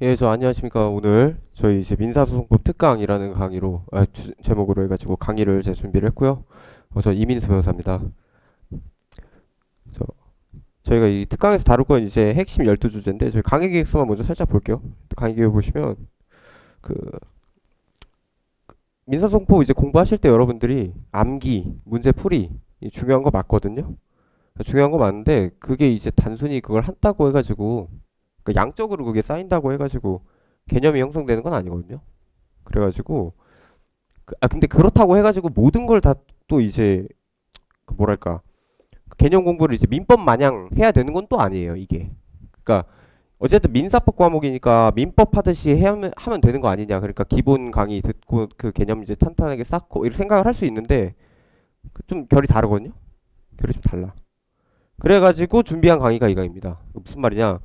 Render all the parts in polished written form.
예, 저 안녕하십니까. 오늘 저희 이제 민사소송법 특강이라는 강의로 제목으로 해가지고 강의를 제 준비를 했고요. 저 이민수 변호사입니다. 저 저희가 이 특강에서 다룰 건 이제 핵심 12주제인데 저희 강의 계획서만 먼저 살짝 볼게요. 강의 계획 보시면 그 민사소송법 이제 공부하실 때 여러분들이 암기, 문제풀이 이 중요한 거 맞거든요. 중요한 거 맞는데 그게 이제 단순히 그걸 한다고 해가지고 그 양적으로 그게 쌓인다고 해가지고 개념이 형성되는 건 아니거든요. 그래가지고 근데 그렇다고 해가지고 모든 걸 다 또 이제 그 뭐랄까 그 개념 공부를 이제 민법 마냥 해야 되는 건 또 아니에요 이게. 그러니까 어쨌든 민사법 과목이니까 민법 하듯이 하면 되는 거 아니냐. 그러니까 기본 강의 듣고 그 개념 이제 탄탄하게 쌓고 이렇게 생각을 할 수 있는데 그좀 결이 다르거든요. 결이 좀 달라. 그래가지고 준비한 강의가 이 강의입니다. 무슨 말이냐?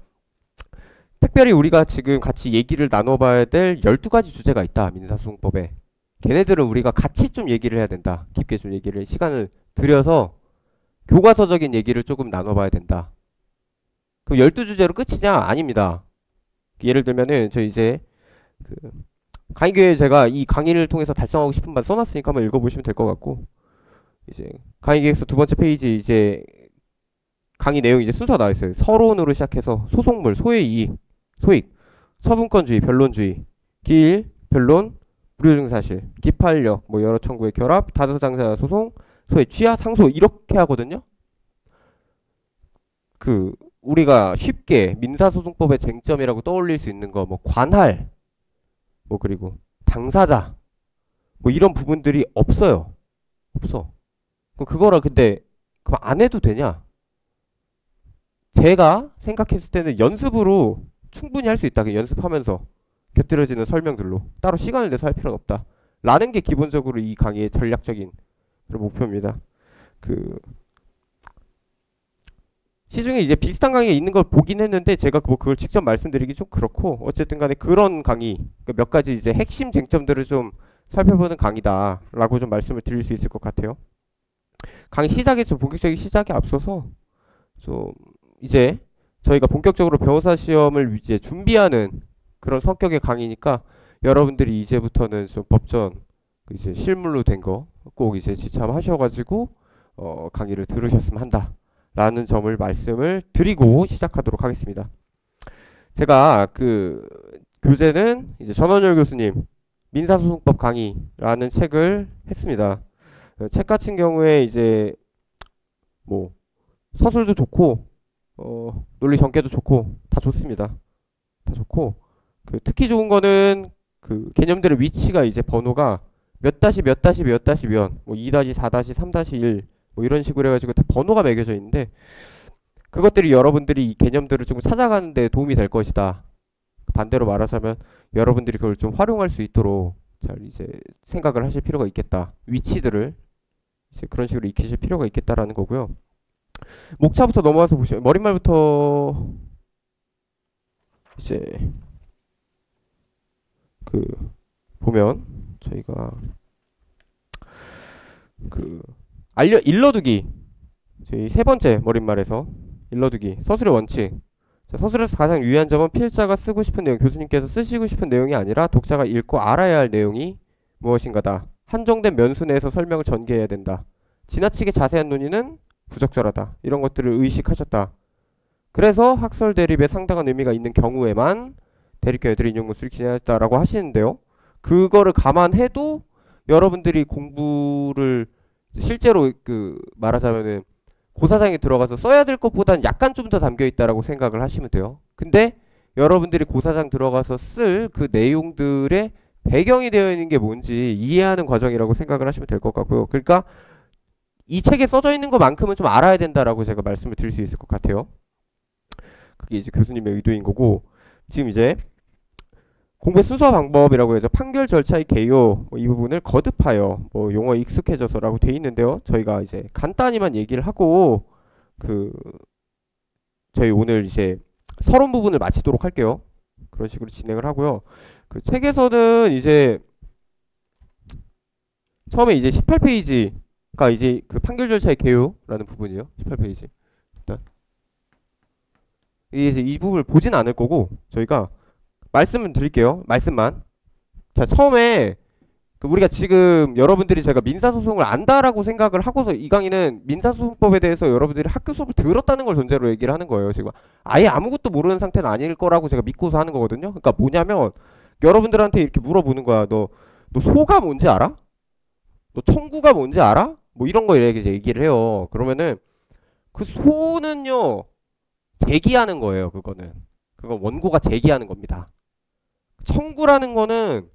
특별히 우리가 지금 같이 얘기를 나눠봐야 될 12가지 주제가 있다. 민사소송법에. 걔네들은 우리가 같이 좀 얘기를 해야 된다. 깊게 좀 얘기를 시간을 들여서 교과서적인 얘기를 조금 나눠봐야 된다. 그럼 12주제로 끝이냐? 아닙니다. 예를 들면은 저 이제 그 강의교에 제가 이 강의를 통해서 달성하고 싶은 말 써놨으니까 한번 읽어보시면 될 것 같고 이제 강의계획서 두 번째 페이지 이제 강의 내용 이제 순서가 나와 있어요. 서론으로 시작해서 소송물, 소의 이익, 소익, 처분권주의, 변론주의, 기일, 변론, 무료증사실, 기판력, 뭐 여러 청구의 결합, 다수당사 소송, 소의 취하, 상소 이렇게 하거든요. 그 우리가 쉽게 민사소송법의 쟁점이라고 떠올릴 수 있는 거 뭐 관할, 뭐 그리고 당사자, 뭐 이런 부분들이 없어요. 없어. 그럼 그거를 근데 그럼 안 해도 되냐? 제가 생각했을 때는 연습으로 충분히 할 수 있다. 그 연습하면서 곁들여지는 설명들로 따로 시간을 내서 할 필요는 없다. 라는 게 기본적으로 이 강의의 전략적인 그런 목표입니다. 그 시중에 이제 비슷한 강의가 있는 걸 보긴 했는데 제가 뭐 그걸 직접 말씀드리기 좀 그렇고 어쨌든 간에 그런 강의 몇 가지 이제 핵심 쟁점들을 좀 살펴보는 강의다라고 좀 말씀을 드릴 수 있을 것 같아요. 강의 시작에 좀 본격적인 시작에 앞서서 좀 이제 저희가 본격적으로 변호사 시험을 이제 준비하는 그런 성격의 강의니까 여러분들이 이제부터는 좀 법전 그 이제 실물로 된 거 꼭 이제 지참하셔가지고 강의를 들으셨으면 한다라는 점을 말씀을 드리고 시작하도록 하겠습니다. 제가 그 교재는 이제 전원열 교수님 민사소송법 강의라는 책을 했습니다. 책 같은 경우에 이제 뭐 서술도 좋고 논리 전개도 좋고 다 좋습니다. 다 좋고 그 특히 좋은 거는 그 개념들의 위치가 이제 번호가 몇 다시 몇 다시 몇 다시 몇, 뭐 2 다시 4 다시 3 다시 1, 뭐 이런 식으로 해가지고 다 번호가 매겨져 있는데 그것들이 여러분들이 이 개념들을 좀 찾아가는 데 도움이 될 것이다. 반대로 말하자면 여러분들이 그걸 좀 활용할 수 있도록 잘 이제 생각을 하실 필요가 있겠다. 위치들을 이제 그런 식으로 익히실 필요가 있겠다라는 거고요. 목차부터 넘어와서 보시면 머릿말부터 이제 그 보면 저희가 그 일러두기 저희 세 번째 머릿말에서 일러두기 서술의 원칙. 자, 서술에서 가장 유의한 점은 필자가 쓰고 싶은 내용, 교수님께서 쓰시고 싶은 내용이 아니라 독자가 읽고 알아야 할 내용이 무엇인가다. 한정된 면수 내에서 설명을 전개해야 된다. 지나치게 자세한 논의는 부적절하다. 이런 것들을 의식하셨다. 그래서 학설 대립에 상당한 의미가 있는 경우에만 대립과 애들의 인용문 수립진행했다라고 하시는데요. 그거를 감안해도 여러분들이 공부를 실제로 그 말하자면은 고사장에 들어가서 써야 될 것보다는 약간 좀 더 담겨 있다라고 생각을 하시면 돼요. 근데 여러분들이 고사장 들어가서 쓸 그 내용들의 배경이 되어 있는 게 뭔지 이해하는 과정이라고 생각을 하시면 될 것 같고요. 그러니까 이 책에 써져 있는 것만큼은 좀 알아야 된다라고 제가 말씀을 드릴 수 있을 것 같아요. 그게 이제 교수님의 의도인 거고 지금 이제 공부의 순서 방법이라고 해서 판결 절차의 개요 뭐 이 부분을 거듭하여 뭐 용어 익숙해져서라고 돼 있는데요. 저희가 이제 간단히만 얘기를 하고 그 저희 오늘 이제 서론 부분을 마치도록 할게요. 그런 식으로 진행을 하고요. 그 책에서는 이제 처음에 이제 18페이지가 이제 그 판결 절차의 개요라는 부분이에요. 18페이지. 일단 이제 이 부분을 보진 않을 거고 저희가 말씀을 드릴게요. 말씀만. 자, 처음에 우리가 지금 여러분들이 제가 민사소송을 안다라고 생각을 하고서 이 강의는 민사소송법에 대해서 여러분들이 학교 수업을 들었다는 걸 전제로 얘기를 하는 거예요. 지금 아예 아무것도 모르는 상태는 아닐 거라고 제가 믿고서 하는 거거든요. 그러니까 뭐냐면 여러분들한테 이렇게 물어보는 거야. 너 소가 뭔지 알아? 너 청구가 뭔지 알아? 뭐 이런 거 이렇게 얘기를 해요. 그러면은 그 소는요 제기하는 거예요. 그건 원고가 제기하는 겁니다. 청구라는 거는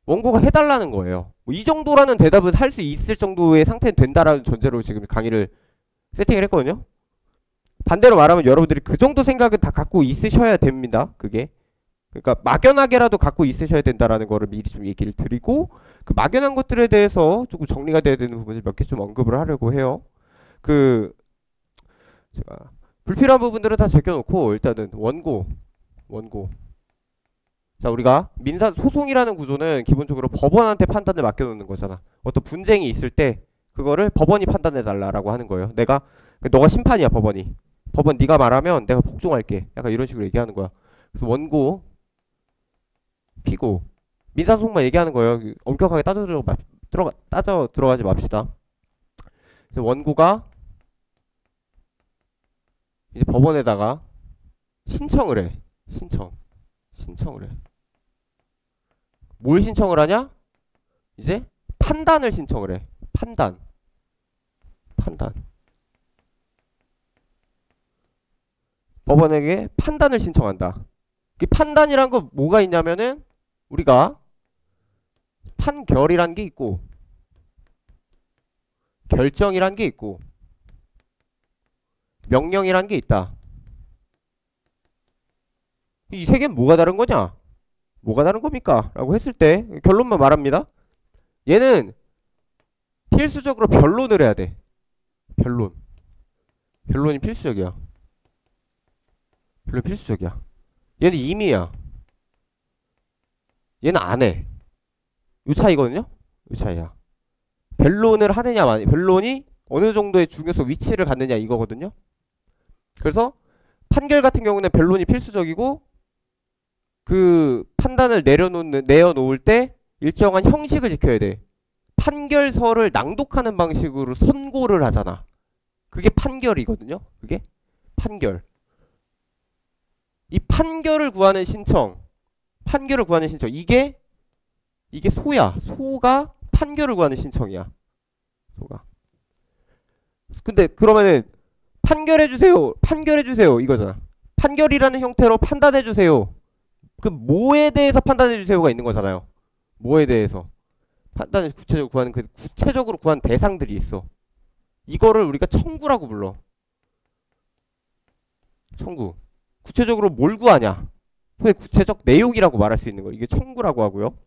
원고가 해달라는 거예요. 뭐 이 정도라는 대답은 할 수 있을 정도의 상태는 된다라는 전제로 지금 강의를 세팅을 했거든요. 반대로 말하면 여러분들이 그 정도 생각은 다 갖고 있으셔야 됩니다. 그게. 그러니까 막연하게라도 갖고 있으셔야 된다라는 거를 미리 좀 얘기를 드리고 그 막연한 것들에 대해서 조금 정리가 돼야 되는 부분을 몇 개 좀 언급을 하려고 해요. 제가 불필요한 부분들은 다 제껴놓고 일단은 원고. 자, 우리가 민사소송이라는 구조는 기본적으로 법원한테 판단을 맡겨놓는 거잖아. 어떤 분쟁이 있을 때 그거를 법원이 판단해달라고 하는 거예요. 너가 심판이야, 법원이. 법원 네가 말하면 내가 복종할게. 약간 이런 식으로 얘기하는 거야. 그래서 원고, 피고, 민사소송만 얘기하는 거예요. 엄격하게 따져 들어가지 맙시다. 그래서 원고가 이제 법원에다가 신청을 해. 신청을 해. 뭘 신청을 하냐? 이제 판단을 신청을 해. 판단. 법원에게 판단을 신청한다. 그 판단이란 거 뭐가 있냐면은 우리가 판결이란 게 있고 결정이란 게 있고 명령이란 게 있다. 이 세 개는 뭐가 다른 거냐? 뭐가 다른 겁니까? 라고 했을 때 결론만 말합니다. 얘는 필수적으로 변론을 해야 돼. 변론이 필수적이야. 얘는 임의야. 얘는 안 해. 요 차이거든요? 요 차이야. 변론을 하느냐 마느냐. 변론이 어느 정도의 중요성 위치를 갖느냐 이거거든요. 그래서 판결 같은 경우는 변론이 필수적이고 그 판단을 내어놓을 때 일정한 형식을 지켜야 돼. 판결서를 낭독하는 방식으로 선고를 하잖아. 그게 판결이거든요. 그게 판결. 이 판결을 구하는 신청. 이게 소야. 소가 판결을 구하는 신청이야. 소가. 근데 그러면은 판결해주세요 이거잖아. 판결이라는 형태로 판단해주세요. 그 뭐에 대해서 판단해주세요가 있는 거잖아요. 뭐에 대해서 판단을 구체적으로 구한 대상들이 있어. 이거를 우리가 청구라고 불러. 청구. 구체적으로 뭘 구하냐? 왜 구체적 내용이라고 말할 수 있는 거. 이게 청구라고 하고요.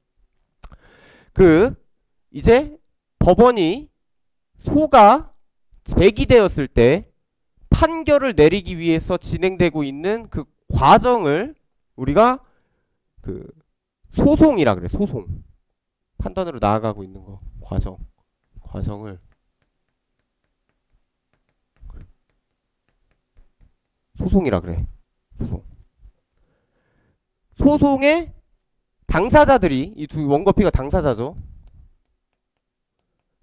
이제 법원이 소가 제기되었을 때 판결을 내리기 위해서 진행되고 있는 그 과정을 우리가 소송이라 그래. 소송. 판단으로 나아가고 있는 거. 과정을 소송이라 그래. 소송의 당사자들이 이 두 원고피가 당사자죠.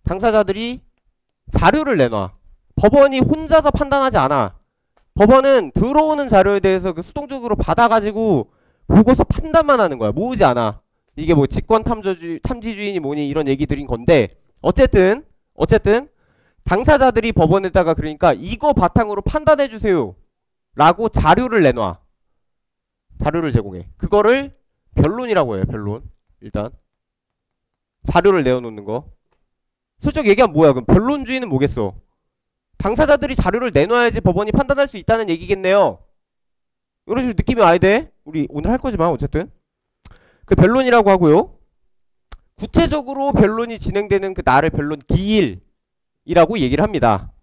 당사자들이 자료를 내놔. 법원이 혼자서 판단하지 않아. 법원은 들어오는 자료에 대해서 수동적으로 받아가지고 보고서 판단만 하는 거야. 모으지 않아. 이게 뭐 직권 탐지주의니 뭐니 이런 얘기들인 건데 어쨌든 당사자들이 법원에다가 그러니까 이거 바탕으로 판단해 주세요 라고 자료를 내놔. 자료를 제공해. 그거를 변론이라고 해요. 변론. 일단 자료를 내어놓는 거. 솔직히 얘기하면 뭐야? 그럼 변론주의는 뭐겠어? 당사자들이 자료를 내놔야지 법원이 판단할 수 있다는 얘기겠네요. 이런 식으로 느낌이 와야 돼. 우리 오늘 할 거지만 어쨌든 그 변론이라고 하고요. 구체적으로 변론이 진행되는 그 날을 변론 기일이라고 얘기를 합니다.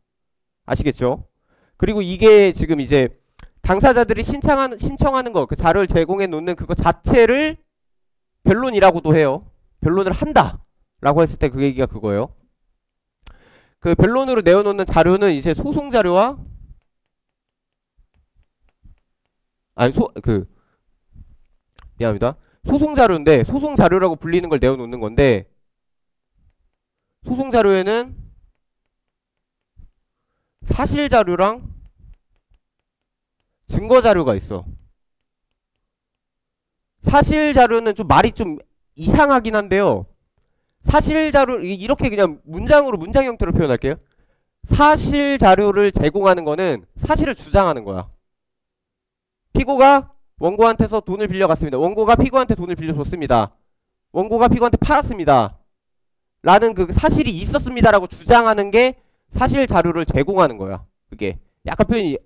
아시겠죠? 그리고 이게 지금 이제 당사자들이 신청하는 거, 그 자료를 제공해 놓는 그거 자체를 변론이라고도 해요. 변론을 한다 라고 했을 때 그 얘기가 그거예요. 그 변론으로 내어놓는 자료는 이제 소송 자료와 미안합니다. 소송 자료인데 소송 자료라고 불리는 걸 내어놓는 건데 소송 자료에는 사실 자료랑 증거 자료가 있어. 사실 자료는 좀 말이 좀 이상하긴 한데요. 사실 자료 이렇게 그냥 문장으로 문장 형태로 표현할게요. 사실 자료를 제공하는 거는 사실을 주장하는 거야. 피고가 원고한테서 돈을 빌려갔습니다. 원고가 피고한테 돈을 빌려줬습니다. 원고가 피고한테 팔았습니다. 라는 그 사실이 있었습니다라고 주장하는 게 사실 자료를 제공하는 거야. 그게 약간 표현이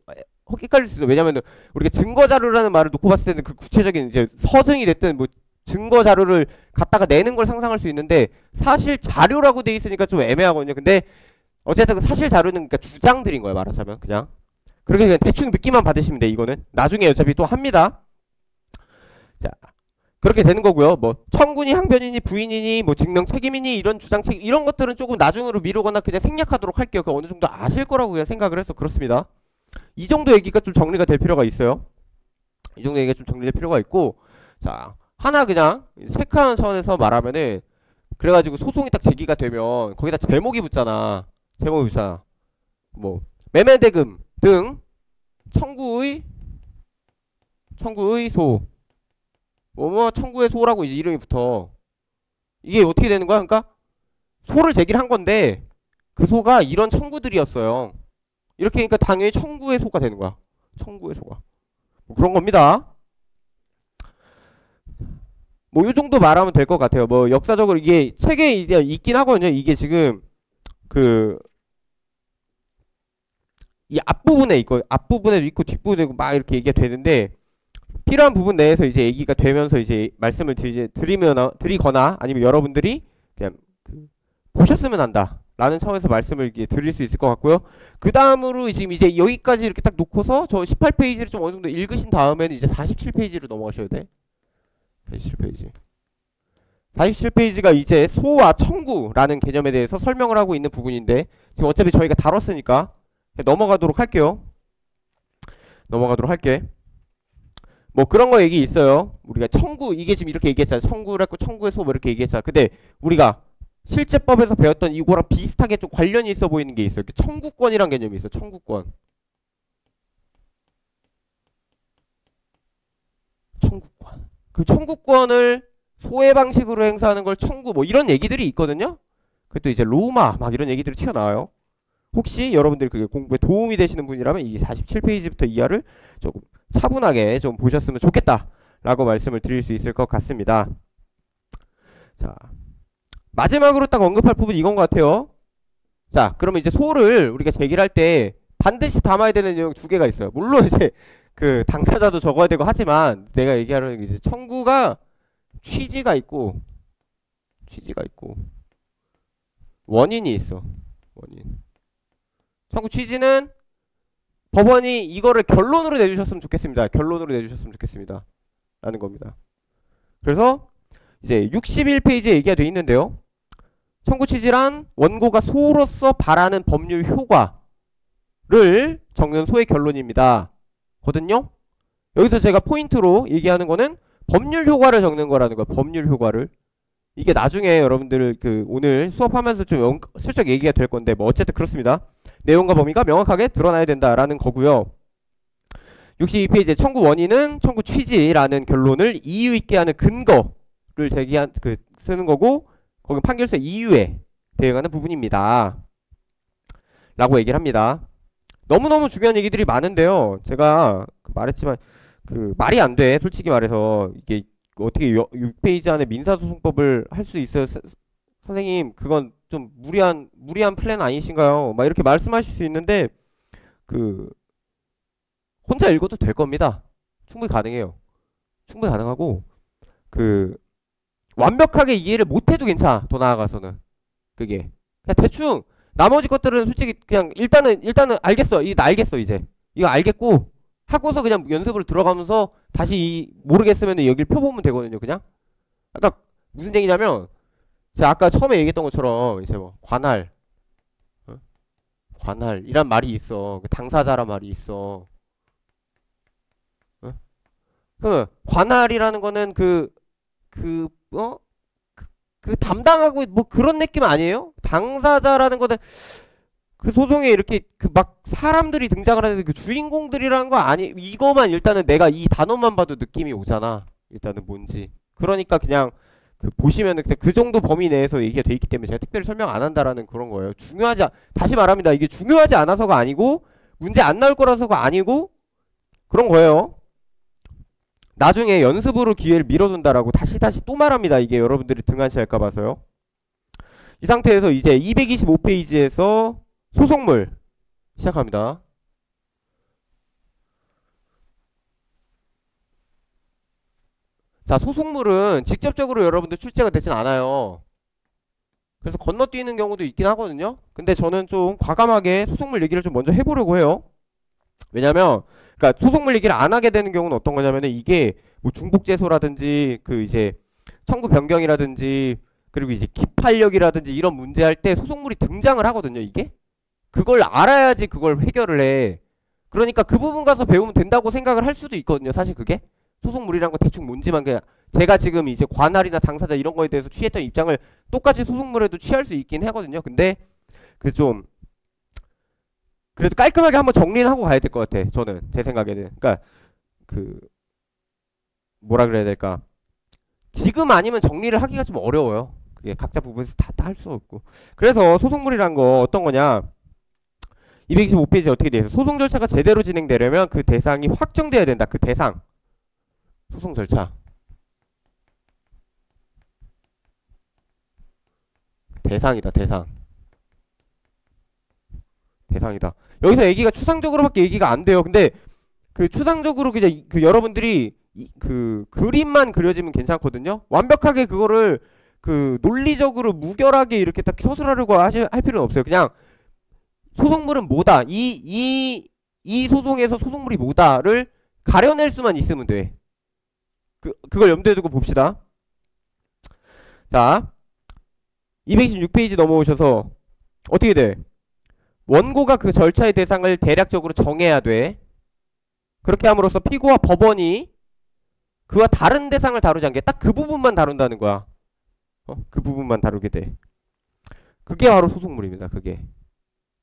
헷갈릴 수 있어. 왜냐면은 우리가 증거 자료라는 말을 놓고 봤을 때는 그 구체적인 이제 서증이 됐든 뭐 증거 자료를 갖다가 내는 걸 상상할 수 있는데 사실 자료라고 돼 있으니까 좀 애매하거든요. 근데 어쨌든 그 사실 자료는 그러니까 주장들인 거야. 말하자면 그냥 그렇게 그냥 대충 느낌만 받으시면 돼. 이거는 나중에 어차피 또 합니다. 자, 그렇게 되는 거고요. 뭐 청구니 항변이니 부인이니 뭐 증명 책임이니 이런 주장 책 이런 것들은 조금 나중으로 미루거나 그냥 생략하도록 할게요. 그 어느 정도 아실 거라고 그냥 생각을 해서 그렇습니다. 이 정도 얘기가 좀 정리가 될 필요가 있어요. 이 정도 얘기가 좀 정리될 필요가 있고, 자 하나 그냥 체크하는 차원에서 말하면은 그래가지고 소송이 딱 제기가 되면 거기다 제목이 붙잖아. 제목이 붙잖아. 뭐 매매대금 등 청구의 뭐 청구의 소라고 이제 이름이 붙어. 이게 어떻게 되는 거야? 그러니까 소를 제기를 한 건데 그 소가 이런 청구들이었어요. 이렇게 하니까 당연히 청구의 소가 되는 거야. 청구의 소가. 뭐 그런 겁니다. 뭐 이 정도 말하면 될 것 같아요. 뭐 역사적으로 이게 책에 이제 있긴 하거든요. 이게 지금 그 이 앞부분에 있고 앞부분에도 있고 뒷부분에도 막 이렇게 얘기가 되는데 필요한 부분 내에서 이제 얘기가 되면서 이제 말씀을 드리거나 아니면 여러분들이 그냥 보셨으면 한다 라는 차원에서 말씀을 이제 드릴 수 있을 것 같고요. 그 다음으로 지금 이제 여기까지 이렇게 딱 놓고서 저 18페이지를 좀 어느 정도 읽으신 다음에는 이제 47페이지로 넘어가셔야 돼. 47페이지. 47페이지가 이제 소와 청구라는 개념에 대해서 설명을 하고 있는 부분인데 지금 어차피 저희가 다뤘으니까 넘어가도록 할게요. 넘어가도록 할게. 뭐 그런 거 얘기 있어요. 우리가 청구 이게 지금 이렇게 얘기했잖아. 청구를 했고 청구의 소 뭐 이렇게 얘기했잖아. 근데 우리가 실제법에서 배웠던 이거랑 비슷하게 좀 관련이 있어 보이는 게 있어요. 청구권이란 개념이 있어. 청구권. 청구권. 그 청구권을 소의 방식으로 행사하는 걸 청구 뭐 이런 얘기들이 있거든요. 그것도 이제 로마 막 이런 얘기들이 튀어나와요. 혹시 여러분들이 그게 공부에 도움이 되시는 분이라면 이 47페이지부터 이하를 조금 차분하게 좀 보셨으면 좋겠다 라고 말씀을 드릴 수 있을 것 같습니다. 자 마지막으로 딱 언급할 부분이 이건 것 같아요. 자 그러면 이제 소를 우리가 제기를 할 때 반드시 담아야 되는 내용 두 개가 있어요. 물론 이제 그 당사자도 적어야 되고 하지만 내가 얘기하려는 게 이제 청구가 취지가 있고 원인이 있어. 원인. 청구 취지는 법원이 이거를 결론으로 내주셨으면 좋겠습니다. 결론으로 내주셨으면 좋겠습니다. 라는 겁니다. 그래서 이제 61페이지에 얘기가 돼 있는데요. 청구 취지란 원고가 소로서 바라는 법률 효과를 적는 소의 결론입니다. 거든요. 여기서 제가 포인트로 얘기하는 거는 법률 효과를 적는 거라는 거예요. 법률 효과를. 이게 나중에 여러분들 그 오늘 수업하면서 좀 슬쩍 얘기가 될 건데 뭐 어쨌든 그렇습니다. 내용과 범위가 명확하게 드러나야 된다라는 거고요. 62페이지에 청구 원인은 청구 취지라는 결론을 이유 있게 하는 근거를 제기한 쓰는 거고 거기 판결서 이유에 대응하는 부분입니다. 라고 얘기를 합니다. 너무너무 중요한 얘기들이 많은데요. 제가 말했지만 그 말이 안 돼. 솔직히 말해서 이게 어떻게 6페이지 안에 민사소송법을 할 수 있어요? 선생님 그건 좀 무리한 플랜 아니신가요? 막 이렇게 말씀하실 수 있는데 그 혼자 읽어도 될 겁니다. 충분히 가능해요. 충분히 가능하고 그 완벽하게 이해를 못해도 괜찮아. 더 나아가서는 그게 그냥 대충 나머지 것들은 솔직히 그냥 일단은 알겠어. 이거 알겠어 이제 이거 알겠고 하고서 그냥 연습으로 들어가면서 다시 모르겠으면 여기를 펴보면 되거든요. 그냥 아까 무슨 얘기냐면 제가 아까 처음에 얘기했던 것처럼 이제 뭐 관할 관할이란 말이 있어. 당사자란 말이 있어. 그 관할이라는 거는 어? 그 담당하고 뭐 그런 느낌 아니에요? 당사자라는 거는 그 소송에 이렇게 그 막 사람들이 등장을 하는데 그 주인공들이라는 거 아니, 이거만 일단은 내가 이 단어만 봐도 느낌이 오잖아. 일단은 뭔지. 그러니까 그냥 그 보시면은 그냥 그 정도 범위 내에서 얘기가 돼 있기 때문에 제가 특별히 설명 안 한다라는 그런 거예요. 다시 말합니다. 이게 중요하지 않아서가 아니고 문제 안 나올 거라서가 아니고 그런 거예요. 나중에 연습으로 기회를 미뤄둔다라고 다시 또 말합니다. 이게 여러분들이 등한시할까 봐서요. 이 상태에서 이제 225페이지에서 소송물 시작합니다. 자, 소송물은 직접적으로 여러분들 출제가 되진 않아요. 그래서 건너뛰는 경우도 있긴 하거든요. 근데 저는 좀 과감하게 소송물 얘기를 좀 먼저 해보려고 해요. 왜냐면 그러니까 소송물 얘기를 안 하게 되는 경우는 어떤 거냐면은 이게 뭐 중복재소라든지 그 이제 청구 변경이라든지 그리고 이제 기판력이라든지 이런 문제할 때 소송물이 등장을 하거든요. 이게 그걸 알아야지 그걸 해결을 해. 그러니까 그 부분 가서 배우면 된다고 생각을 할 수도 있거든요. 사실 그게 소송물이란 거 대충 뭔지만 그냥 제가 지금 이제 관할이나 당사자 이런 거에 대해서 취했던 입장을 똑같이 소송물에도 취할 수 있긴 하거든요. 근데 그 좀 그래도 깔끔하게 한번 정리는 하고 가야 될 것 같아. 저는 제 생각에는. 그러니까 그 뭐라 그래야 될까? 지금 아니면 정리를 하기가 좀 어려워요. 그게 각자 부분에서 다 할 수 없고. 그래서 소송물이란 거 어떤 거냐? 225페이지 어떻게 돼 있어? 소송 절차가 제대로 진행되려면 그 대상이 확정돼야 된다. 그 대상. 소송 절차. 대상이다. 대상. 대상이다. 여기서 얘기가 추상적으로밖에 얘기가 안 돼요. 근데 그 추상적으로 그냥 그 여러분들이 그 그림만 그려지면 괜찮거든요. 완벽하게 그거를 그 논리적으로 무결하게 이렇게 딱 서술하려고 할 필요는 없어요. 그냥 소송물은 뭐다. 이 소송에서 소송물이 뭐다를 가려낼 수만 있으면 돼. 그걸 염두에 두고 봅시다. 자, 226페이지 넘어오셔서 어떻게 돼? 원고가 그 절차의 대상을 대략적으로 정해야 돼. 그렇게 함으로써 피고와 법원이 그와 다른 대상을 다루지 않게 딱 그 부분만 다룬다는 거야. 그 부분만 다루게 돼. 그게 바로 소송물입니다. 그게.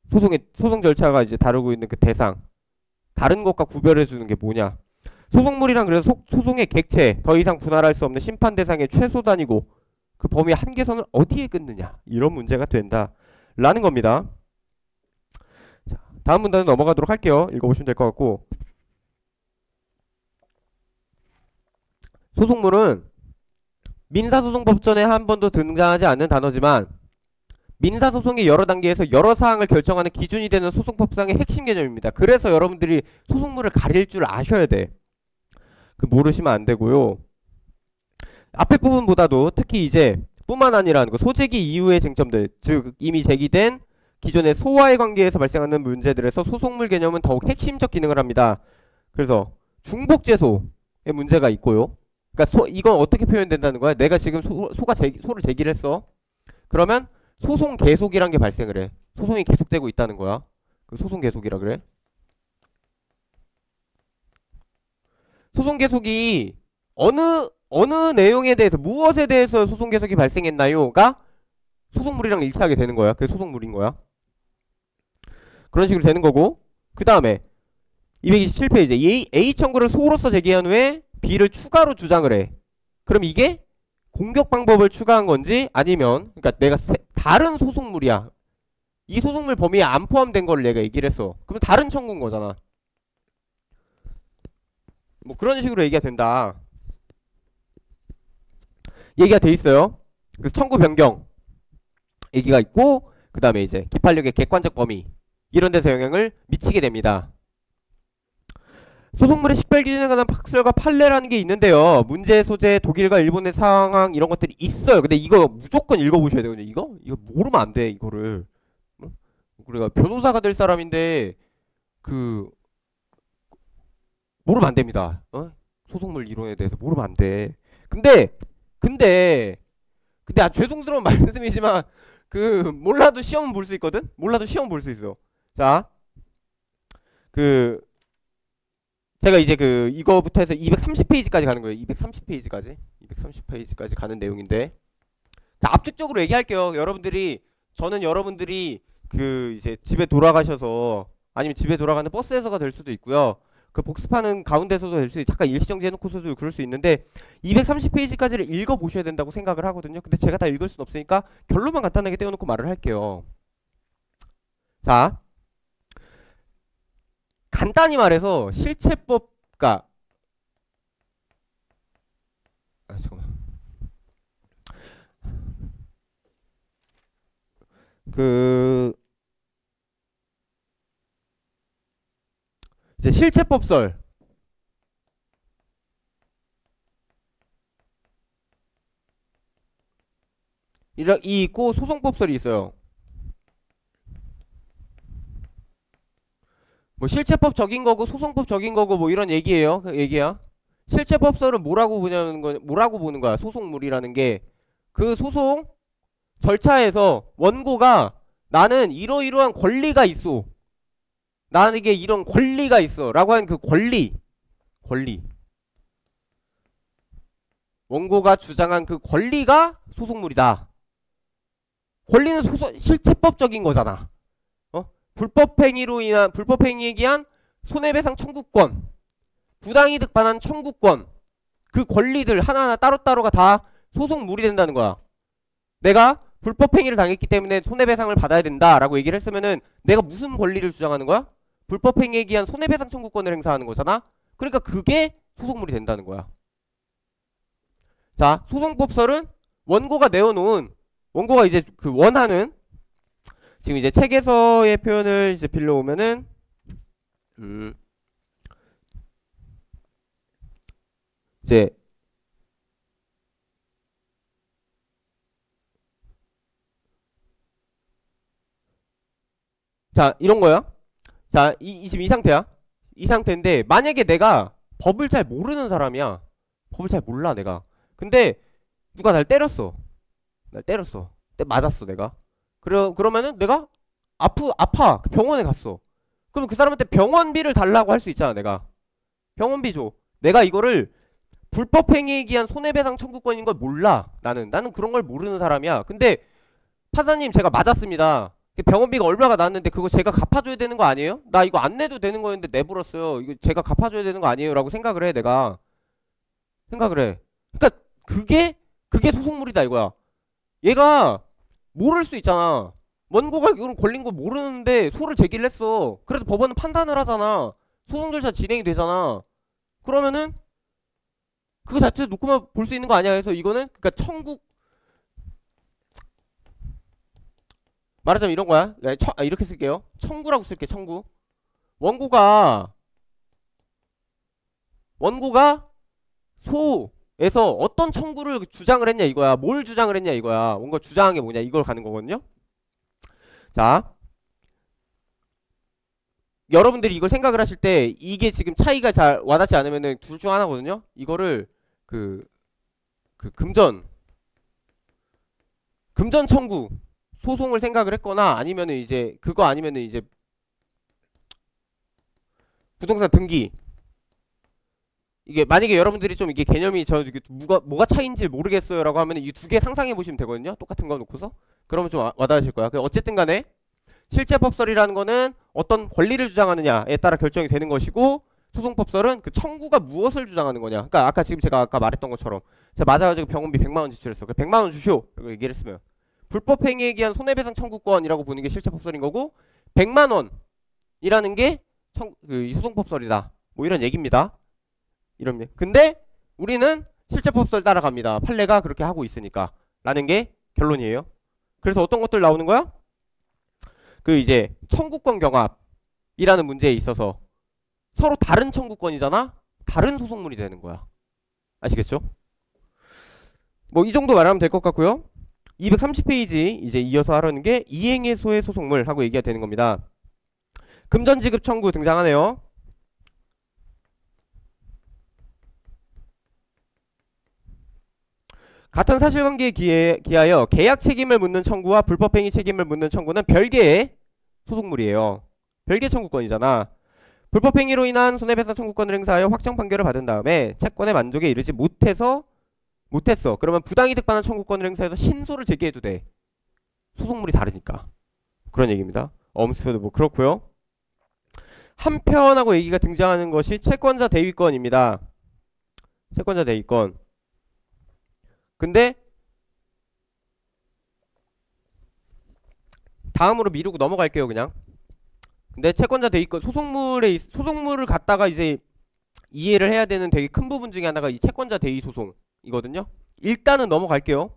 소송 절차가 이제 다루고 있는 그 대상. 다른 것과 구별해주는 게 뭐냐. 소송물이란 그래서 소송의 객체, 더 이상 분할할 수 없는 심판 대상의 최소단이고 그 범위의 한계선을 어디에 끊느냐. 이런 문제가 된다. 라는 겁니다. 자, 다음 문단은 넘어가도록 할게요. 읽어보시면 될 것 같고. 소송물은 민사소송법전에 한 번도 등장하지 않는 단어지만 민사소송의 여러 단계에서 여러 사항을 결정하는 기준이 되는 소송법상의 핵심 개념입니다. 그래서 여러분들이 소송물을 가릴 줄 아셔야 돼. 모르시면 안 되고요. 앞에 부분보다도 특히 이제 뿐만 아니라는 거 소제기 이후의 쟁점들, 즉 이미 제기된 기존의 소와의 관계에서 발생하는 문제들에서 소송물 개념은 더욱 핵심적 기능을 합니다. 그래서 중복제소의 문제가 있고요. 그러니까 이건 어떻게 표현된다는 거야? 내가 지금 소를 제기를 했어. 그러면 소송 계속이란 게 발생을 해. 소송이 계속되고 있다는 거야. 그 소송 계속이라 그래. 소송 계속이 어느 내용에 대해서 무엇에 대해서 소송 계속이 발생했나요가 소송물이랑 일치하게 되는 거야. 그게 소송물인 거야. 그런 식으로 되는 거고 그 다음에 227페이지 A 청구를 소로서 제기한 후에 B를 추가로 주장을 해. 그럼 이게 공격 방법을 추가한 건지 아니면 그러니까 내가 다른 소송물이야. 이 소송물 범위에 안 포함된 걸 내가 얘기를 했어. 그럼 다른 청구인 거잖아. 뭐 그런 식으로 얘기가 된다. 얘기가 돼 있어요. 그래서 청구 변경 얘기가 있고 그 다음에 이제 기판력의 객관적 범위 이런 데서 영향을 미치게 됩니다. 소송물의 식별 기준에 관한 학설과 판례라는 게 있는데요. 문제 소재, 독일과 일본의 상황 이런 것들이 있어요. 근데 이거 무조건 읽어보셔야 되거든요. 이거 모르면 안 돼. 이거를. 우리가 변호사가 될 사람인데 모르면 안 됩니다. 소송물 이론에 대해서 모르면 안 돼. 근데 죄송스러운 말씀이지만 몰라도 시험은 볼 수 있거든. 몰라도 시험 볼 수 있어. 자, 제가 이제 그 이거부터 해서 230페이지까지 가는 거예요. 230페이지까지. 230페이지까지 가는 내용인데. 자, 압축적으로 얘기할게요. 저는 여러분들이 그 이제 집에 돌아가셔서 아니면 집에 돌아가는 버스에서가 될 수도 있고요. 그 복습하는 가운데서도 될 수 있고 잠깐 일시정지 해놓고서도 그럴 수 있는데 230페이지까지를 읽어보셔야 된다고 생각을 하거든요. 근데 제가 다 읽을 순 없으니까 결론만 간단하게 떼어놓고 말을 할게요. 자, 간단히 말해서 실체법과 잠깐만. 이제 실체법설 이 있고 소송법설이 있어요. 뭐 실체법 적인 거고 소송법 적인 거고 뭐 이런 얘기예요. 얘기야. 실체법설은 뭐라고 보는 거야? 소송물이라는 게 그 소송 절차에서 원고가 나는 이러이러한 권리가 있어. 나에게 이런 권리가 있어. 라고 하는 그 권리. 원고가 주장한 그 권리가 소송물이다. 권리는 실체법적인 거잖아. 불법행위에 기한 손해배상 청구권, 부당이득 반환 청구권, 그 권리들 하나하나 따로따로가 다 소송물이 된다는 거야. 내가 불법행위를 당했기 때문에 손해배상을 받아야 된다라고 얘기를 했으면은 내가 무슨 권리를 주장하는 거야? 불법행위에 기한 손해배상 청구권을 행사하는 거잖아. 그러니까 그게 소송물이 된다는 거야. 자, 소송법설은 원고가 이제 그 원하는 지금 이제 책에서의 표현을 이제 빌려오면은 이제 자, 이런 거야. 자, 지금 이 상태야. 이 상태인데 만약에 내가 법을 잘 모르는 사람이야. 법을 잘 몰라 내가. 근데 누가 날 때렸어. 맞았어 내가. 그러면은 내가 아파. 병원에 갔어. 그럼 그 사람한테 병원비를 달라고 할 수 있잖아 내가. 병원비 줘. 내가 이거를 불법행위에 기한 손해배상 청구권인 걸 몰라. 나는 그런 걸 모르는 사람이야. 근데 판사님 제가 맞았습니다. 병원비가 얼마가 나왔는데 그거 제가 갚아줘야 되는 거 아니에요? 나 이거 안 내도 되는 거였는데 내버렸어요. 이거 제가 갚아줘야 되는 거 아니에요? 라고 생각을 해 내가. 그러니까 그게 소송물이다 이거야. 얘가 모를 수 있잖아. 원고가 이건 걸린 거 모르는데 소를 제기를 했어. 그래도 법원은 판단을 하잖아. 소송 절차 진행이 되잖아. 그러면은 그거 자체 놓고만 볼 수 있는 거 아니야. 그래서 이거는 그러니까 말하자면 이런 거야. 이렇게 쓸게요. 청구라고 쓸게. 청구. 원고가 소에서 어떤 청구를 주장을 했냐 이거야. 뭘 주장을 했냐 이거야. 원고 주장한 게 뭐냐 이걸 가는 거거든요. 자, 여러분들이 이걸 생각을 하실 때 이게 지금 차이가 잘 와닿지 않으면은 둘 중 하나거든요. 이거를 금전 청구 소송을 생각을 했거나 아니면은 이제 부동산 등기. 이게 만약에 여러분들이 좀 이게 개념이 뭐가 차이인지 모르겠어요 라고 하면 이 두 개 상상해 보시면 되거든요. 똑같은 거 놓고서. 그러면 좀 와닿으실 거야. 어쨌든 간에 실체법설이라는 거는 어떤 권리를 주장하느냐에 따라 결정이 되는 것이고 소송법설은 그 청구가 무엇을 주장하는 거냐. 그러니까 제가 아까 말했던 것처럼 제가 맞아가지고 병원비 100만원 지출했어. 100만원 주시오 라고 얘기를 했으면 불법행위에 기한 손해배상 청구권이라고 보는 게 실체법설인 거고 100만원이라는 게 이 소송법설이다. 뭐 이런 얘기입니다. 근데 우리는 실체법설 따라갑니다. 판례가 그렇게 하고 있으니까 라는 게 결론이에요. 그래서 어떤 것들 나오는 거야? 이제 청구권 경합이라는 문제에 있어서 서로 다른 청구권이잖아. 다른 소송물이 되는 거야. 아시겠죠? 뭐 이 정도 말하면 될 것 같고요. 230페이지 이제 이어서 하려는 게 이행의소의 소송물 하고 얘기가 되는 겁니다. 금전지급 청구 등장하네요. 같은 사실관계에 기하여 계약 책임을 묻는 청구와 불법행위 책임을 묻는 청구는 별개의 소송물이에요. 별개 청구권이잖아. 불법행위로 인한 손해배상 청구권을 행사하여 확정 판결을 받은 다음에 채권의 만족에 이르지 못했어. 그러면 부당이득 반환 청구권을 행사해서 신소를 제기해도 돼. 소송물이 다르니까. 그런 얘기입니다. 엄수표도 뭐 그렇고요. 한편하고 얘기가 등장하는 것이 채권자 대위권입니다. 채권자 대위권. 근데 다음으로 미루고 넘어갈게요, 그냥. 근데 채권자 대위권 소송물을 갖다가 이제 이해를 해야 되는 되게 큰 부분 중에 하나가 이 채권자 대위 소송이거든요. 일단은 넘어갈게요.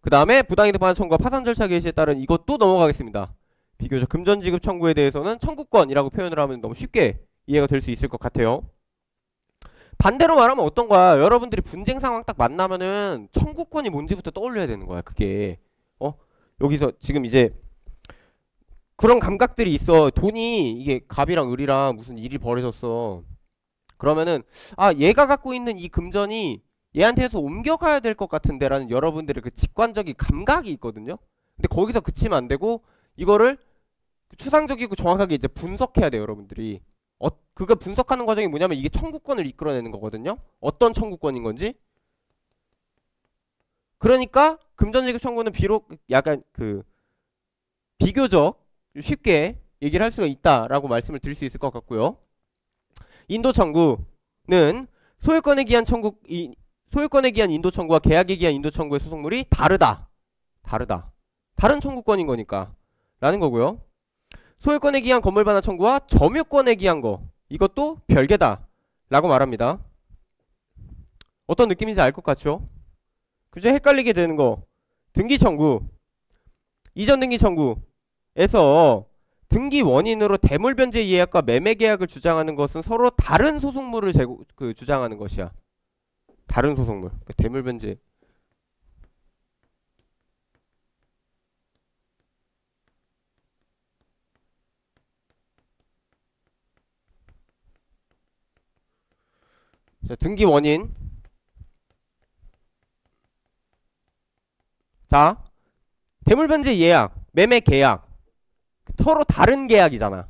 그 다음에 부당이득 반환 청구와 파산 절차 개시에 따른 이것도 넘어가겠습니다. 비교적 금전 지급 청구에 대해서는 청구권이라고 표현을 하면 너무 쉽게 이해가 될 수 있을 것 같아요. 반대로 말하면 어떤 거야? 여러분들이 분쟁 상황 딱 만나면은 청구권이 뭔지부터 떠올려야 되는 거야. 그게 여기서 지금 이제 그런 감각들이 있어. 돈이 이게 갑이랑 을이랑 무슨 일이 벌어졌어. 그러면은 얘가 갖고 있는 이 금전이 얘한테서 옮겨가야 될 것 같은데 라는 여러분들의 그 직관적인 감각이 있거든요. 근데 거기서 그치면 안 되고 이거를 추상적이고 정확하게 이제 분석해야 돼요. 여러분들이 그거 분석하는 과정이 뭐냐면 이게 청구권을 이끌어내는 거거든요. 어떤 청구권인 건지. 그러니까 금전지급 청구는 비록 약간 비교적 쉽게 얘기를 할 수가 있다라고 말씀을 드릴 수 있을 것 같고요. 인도 청구는 소유권에 기한 인도 청구와 계약에 기한 인도 청구의 소송물이 다르다. 다른 청구권인 거니까 라는 거고요. 소유권에 기한 건물 반환 청구와 점유권에 기한 거 이것도 별개다 라고 말합니다. 어떤 느낌인지 알 것 같죠? 그죠? 헷갈리게 되는 거 등기 청구, 이전 등기 청구에서 등기 원인으로 대물 변제 이해약과 매매 계약을 주장하는 것은 서로 다른 소송물을 주장하는 것이야. 다른 소송물. 대물 변제. 자, 등기 원인. 자, 대물 변제 이해약, 매매 계약. 서로 다른 계약이잖아.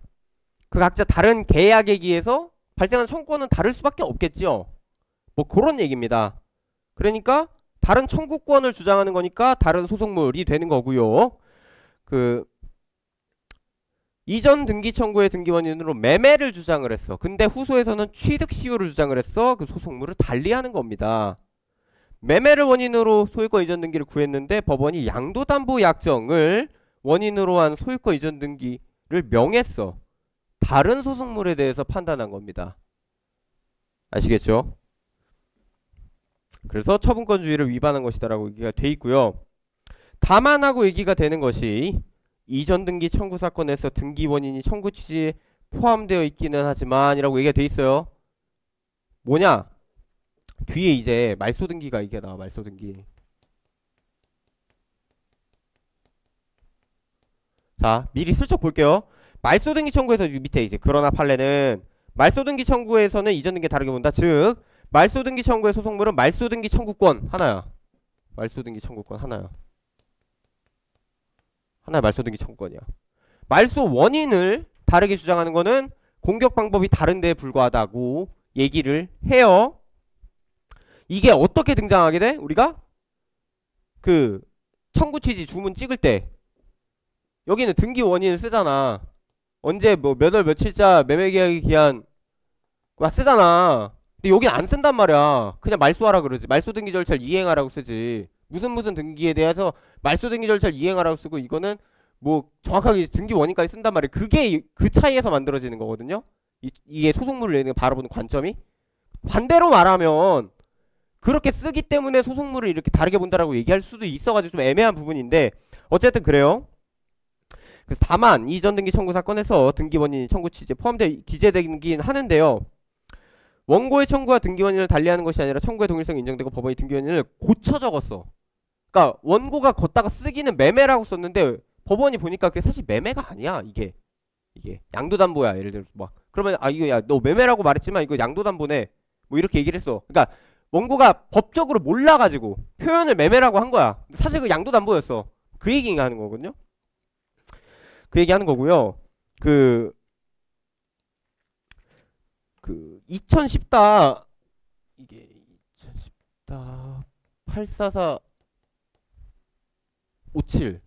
그 각자 다른 계약에 의해서 발생한 청구권은 다를 수밖에 없겠지요. 뭐 그런 얘기입니다. 그러니까 다른 청구권을 주장하는 거니까 다른 소송물이 되는 거고요. 이전 등기 청구의 등기 원인으로 매매를 주장을 했어. 근데 후소에서는 취득 시효를 주장을 했어. 그 소송물을 달리하는 겁니다. 매매를 원인으로 소유권 이전 등기를 구했는데 법원이 양도담보 약정을 원인으로 한 소유권 이전 등기를 명했어. 다른 소송물에 대해서 판단한 겁니다. 아시겠죠? 그래서 처분권주의를 위반한 것이다라고 얘기가 돼 있고요. 다만 하고 얘기가 되는 것이 이전 등기 청구 사건에서 등기 원인이 청구 취지에 포함되어 있기는 하지만 이라고 얘기가 돼 있어요. 뭐냐? 뒤에 이제 말소 등기가 이게 나와. 말소 등기. 자, 미리 슬쩍 볼게요. 말소 등기 청구에서 밑에 이제 그러나 판례는 말소 등기 청구에서는 이전 등기 다르게 본다. 즉 말소 등기 청구의 소송물은 말소 등기 청구권 하나야. 말소 등기 청구권 하나야. 하나의 말소 등기 청구권이야. 말소 원인을 다르게 주장하는 거는 공격 방법이 다른 데에 불과하다고 얘기를 해요. 이게 어떻게 등장하게 돼? 우리가 그 청구 취지 주문 찍을 때 여기는 등기 원인을 쓰잖아. 언제 뭐 몇 월 며칠자 매매 계약에 기한 쓰잖아. 근데 여긴 안 쓴단 말이야. 그냥 말소하라 그러지. 말소 등기 절차를 이행하라고 쓰지. 무슨 등기에 대해서 말소 등기 절차를 이행하라고 쓰고 이거는 뭐 정확하게 등기 원인까지 쓴단 말이야. 그게 그 차이에서 만들어지는 거거든요. 이게 소송물을 바라보는 관점이. 반대로 말하면 그렇게 쓰기 때문에 소송물을 이렇게 다르게 본다라고 얘기할 수도 있어가지고 좀 애매한 부분인데 어쨌든 그래요. 그래서 다만 이전 등기 청구 사건에서 등기 원인이 청구 취지에 포함되어 기재되긴 하는데요. 원고의 청구와 등기 원인을 달리하는 것이 아니라 청구의 동일성이 인정되고 법원이 등기 원인을 고쳐 적었어. 그러니까 원고가 걷다가 쓰기는 매매라고 썼는데 법원이 보니까 그게 사실 매매가 아니야. 이게 양도담보야. 예를 들어서 막 그러면 이거 야 너 매매라고 말했지만 이거 양도담보네. 뭐 이렇게 얘기를 했어. 그러니까 원고가 법적으로 몰라가지고 표현을 매매라고 한 거야. 사실 그 양도담보였어. 그 얘기하는 거거든요. 그 얘기하는 거고요. 그 2010다 이게 2010다 84457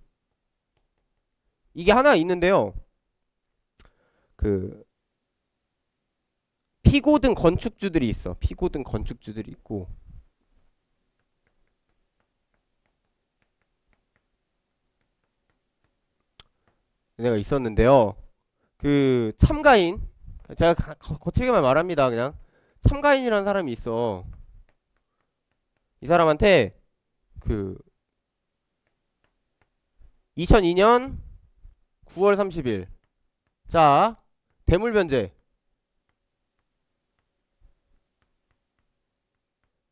이게 하나 있는데요. 그 피고등 건축주들이 있어. 피고등 건축주들이 있고 내가 있었는데요. 그 참가인 제가 거칠게만 말합니다. 그냥 참가인이라는 사람이 있어. 이 사람한테 그 2002년 9월 30일 자 대물변제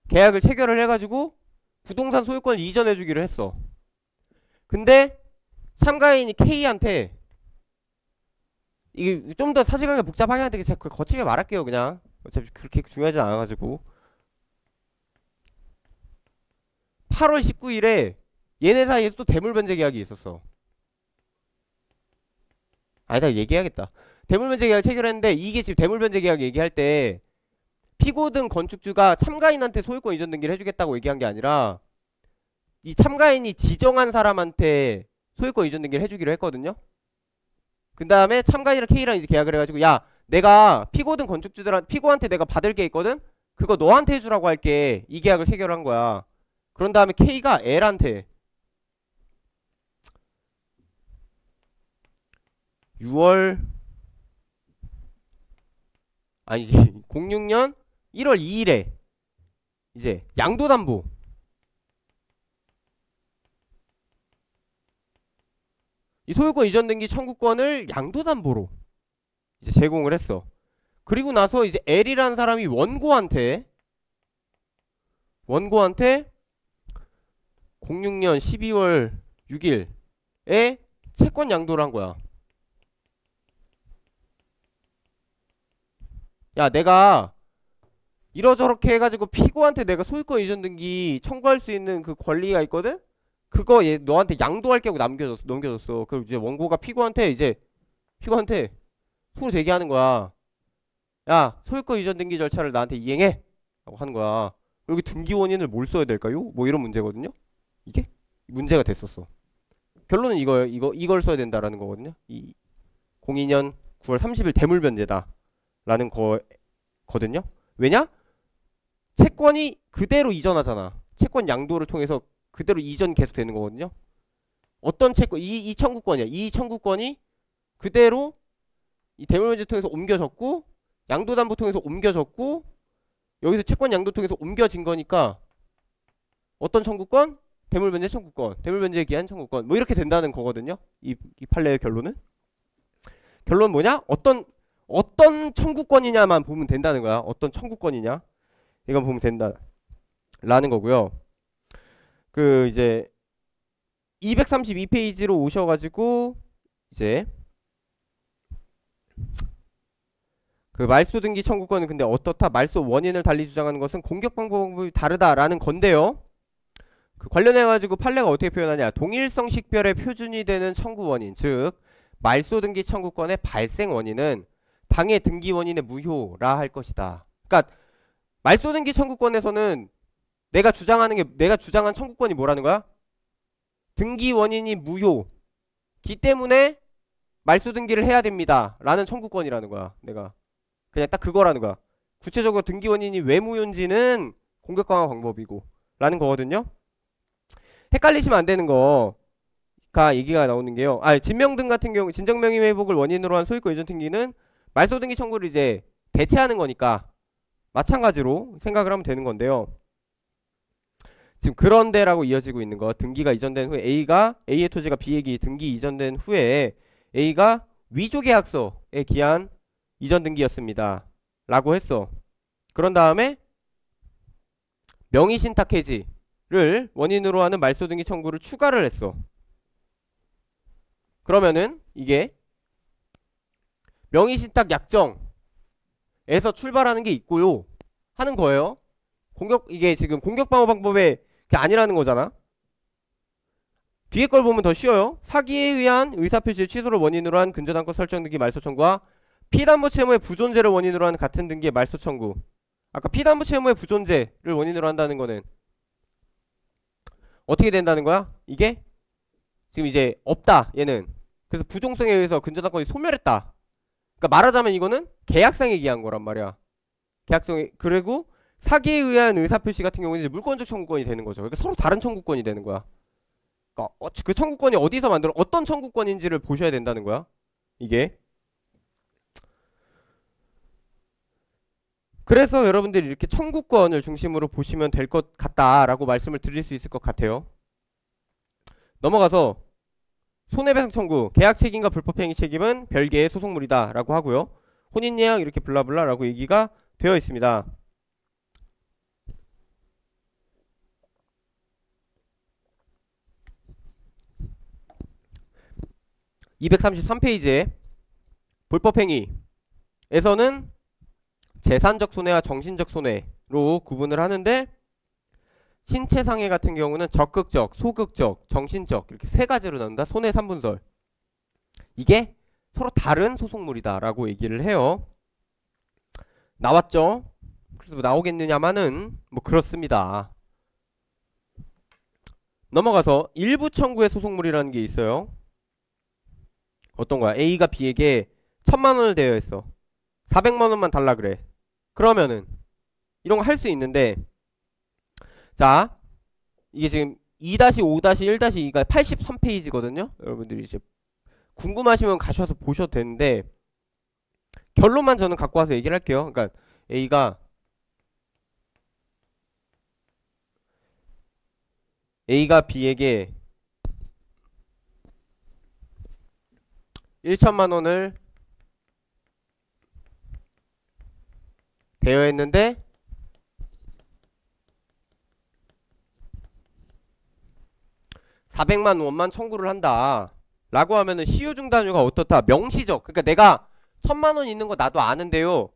계약을 체결을 해가지고 부동산 소유권을 이전해주기로 했어. 근데 참가인이 K한테 이게 좀 더 사실관계 복잡하게 하는데 제가 거칠게 말할게요. 그냥 어차피 그렇게 중요하지 않아가지고 8월 19일에 얘네 사이에서 또 대물변제 계약이 있었어. 아니다 얘기해야겠다. 대물변제 계약 체결했는데 이게 지금 대물변제 계약 얘기할 때 피고등 건축주가 참가인한테 소유권 이전 등기를 해주겠다고 얘기한 게 아니라 이 참가인이 지정한 사람한테 소유권 이전 등기를 해주기로 했거든요. 그 다음에 참가인이랑 K랑 이제 계약을 해가지고 야 내가 피고등 건축주들한테 피고한테 내가 받을 게 있거든. 그거 너한테 해주라고 할게. 이 계약을 체결한 거야. 그런 다음에 K가 L한테 6월 아니지 06년 1월 2일에 이제 양도담보 이 소유권 이전 등기 청구권을 양도담보로 이제 제공을 했어. 그리고 나서 이제 L이라는 사람이 원고한테 06년 12월 6일에 채권 양도를 한 거야. 야 내가 이러저렇게 해가지고 피고한테 내가 소유권 이전 등기 청구할 수 있는 그 권리가 있거든? 그거 얘 너한테 양도할게 하고 넘겨줬어. 그리고 이제 원고가 피고한테 소유 제기하는 거야. 야 소유권 이전 등기 절차를 나한테 이행해 라고 하는 거야. 여기 등기 원인을 뭘 써야 될까요? 뭐 이런 문제거든요. 이게 문제가 됐었어. 결론은 이걸 써야 된다라는 거거든요. 이 02년 9월 30일 대물변제다 라는 거거든요. 왜냐? 채권이 그대로 이전하잖아. 채권 양도를 통해서 그대로 이전 계속 되는 거거든요. 어떤 채권 이 청구권이야. 이 청구권이 그대로 이 대물변제 통해서 옮겨졌고 양도담보 통해서 옮겨졌고 여기서 채권 양도 통해서 옮겨진 거니까 어떤 청구권? 대물변제 청구권, 대물변제에 기한 청구권 뭐 이렇게 된다는 거거든요. 이 판례의 결론은 뭐냐? 어떤 청구권이냐만 보면 된다는 거야. 어떤 청구권이냐 이건 보면 된다라는 거고요. 그 이제 232페이지로 오셔가지고 이제 그 말소 등기 청구권은 근데 어떻다? 말소 원인을 달리 주장하는 것은 공격 방법이 다르다라는 건데요. 그 관련해가지고 판례가 어떻게 표현하냐? 동일성 식별의 표준이 되는 청구 원인, 즉 말소 등기 청구권의 발생 원인은 당해 등기 원인의 무효라 할 것이다. 그러니까 말소 등기 청구권에서는 내가 주장한 청구권이 뭐라는 거야? 등기 원인이 무효기 때문에 말소 등기를 해야 됩니다 라는 청구권이라는 거야. 내가 그냥 딱 그거라는 거야. 구체적으로 등기 원인이 왜 무효인지는 공격 강화 방법이고 라는 거거든요. 헷갈리시면 안 되는 거가 얘기가 나오는 게요. 진명 등 같은 경우 진정명의 회복을 원인으로 한 소유권 이전 등기는 말소 등기 청구를 이제 대체하는 거니까 마찬가지로 생각을 하면 되는 건데요. 지금 그런데라고 이어지고 있는 거, 등기가 이전된 후에 A의 토지가 B에게 등기 이전된 후에 A가 위조계약서에 기한 이전 등기였습니다 라고 했어. 그런 다음에 명의신탁 해지를 원인으로 하는 말소 등기 청구를 추가를 했어. 그러면은 이게 명의신탁 약정에서 출발하는 게 있고요 하는 거예요. 이게 지금 공격방어 방법의 게 아니라는 거잖아. 뒤에 걸 보면 더 쉬워요. 사기에 의한 의사표시 취소를 원인으로 한 근저당권 설정 등기 말소 청구와 피담보 채무의 부존재를 원인으로 하는 같은 등기의 말소 청구. 아까 피담보 채무의 부존재를 원인으로 한다는 거는 어떻게 된다는 거야? 이게 지금 이제 없다 얘는. 그래서 부종성에 의해서 근저당권이 소멸했다. 그러니까 말하자면 이거는 계약상에 기한 거란 말이야. 계약성에. 그리고 사기에 의한 의사표시 같은 경우는 이제 물권적 청구권이 되는 거죠. 그러니까 서로 다른 청구권이 되는 거야. 그러니까 그 청구권이 어디서 만들어 어떤 청구권인지를 보셔야 된다는 거야. 이게. 그래서 여러분들이 이렇게 청구권을 중심으로 보시면 될 것 같다라고 말씀을 드릴 수 있을 것 같아요. 넘어가서 손해배상 청구, 계약 책임과 불법행위 책임은 별개의 소송물이다 라고 하고요. 혼인예약 이렇게 블라블라 라고 얘기가 되어 있습니다. 233페이지에 불법행위에서는 재산적 손해와 정신적 손해로 구분을 하는데, 신체상해 같은 경우는 적극적, 소극적, 정신적 이렇게 세 가지로 나눈다. 손해 3분설. 이게 서로 다른 소송물이다 라고 얘기를 해요. 나왔죠? 그래서 뭐 나오겠느냐마는 뭐 그렇습니다. 넘어가서 일부 청구의 소송물이라는 게 있어요. 어떤 거야? A가 B에게 1000만원을 대여했어. 400만원만 달라 그래. 그러면은 이런 거 할 수 있는데, 자 이게 지금 2-5-1-2가 83페이지거든요 여러분들이 이제 궁금하시면 가셔서 보셔도 되는데, 결론만 저는 갖고 와서 얘기를 할게요. 그러니까 A가 B에게 1천만원을 대여했는데 400만 원만 청구를 한다 라고 하면은 시효중단료가 어떻다? 명시적. 그러니까 내가 1000만원 있는 거 나도 아는데요